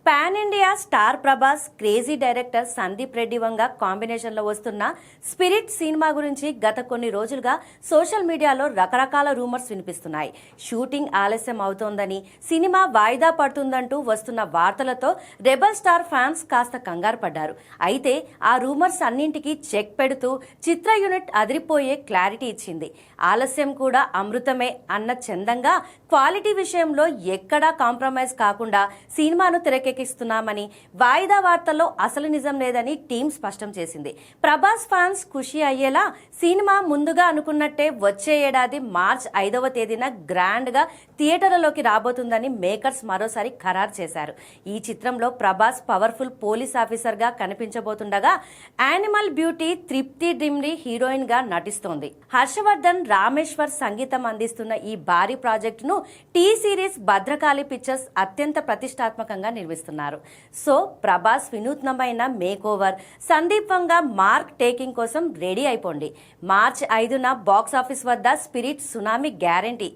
Pan India star Prabhas crazy director Sandeep Reddy Vanga కాంబినేషన్లో వస్తున్న spirit cinema గురించి గత కొన్ని రోజులుగా సోషల్ మీడియాలో రకరకాల రూమర్స్ వినిపిస్తున్నాయి. షూటింగ్ ఆలస్యం అవుతోందని, సినిమా వాయిదా పడుతుందంటూ వస్తున్న వార్తలతో రెబల్ స్టార్ ఫ్యాన్స్ కాస్త కంగారు పడ్డారు. అయితే ఆ రూమర్స్ అన్నింటికీ చెక్ పెడుతూ చిత్ర యూనిట్ అదిరిపోయే క్లారిటీ ఇచ్చింది. ఆలస్యం కూడా అమృతమే అన్న చందంగా క్వాలిటీ విషయంలో ఎక్కడా కాంప్రమైజ్ కాకుండా సినిమాను తెరకెక్కిస్తున్నామని, వాయిదా వార్తల్లో అసలు నిజం లేదని టీం స్పష్టం చేసింది. ప్రభాస్ ఫ్యాన్స్ ఖుషి అయ్యేలా సినిమా ముందుగా అనుకున్నట్టే వచ్చే ఏడాది మార్చ్ 5వ తేదీన గ్రాండ్ గా థియేటర్లలోకి రాబోతుందని మేకర్స్ మరోసారి ఖరారు చేశారు. ఈ చిత్రంలో ప్రభాస్ పవర్ఫుల్ పోలీస్ ఆఫీసర్ గా కనిపించబోతుండగా, యానిమల్ బ్యూటీ తృప్తి డిమ్రీ హీరోయిన్ గా నటిస్తోంది. హర్షవర్ధన్ రామేశ్వర్ సంగీతం అందిస్తున్న ఈ భారీ ప్రాజెక్టును టీ సిరీస్ భద్రకాళి పిక్చర్స్ అత్యంత ప్రతిష్టాత్మకంగా నిర్మిస్తున్నారు. సో ప్రభాస్ వినూత్నమైన మేక్ ఓవర్, సందీప్ వంగ మార్క్ టేకింగ్ కోసం రెడీ అయిపోండి. మార్చ్ 5న బాక్స్ ఆఫీస్ వద్ద స్పిరిట్ సునామీ గ్యారంటీ.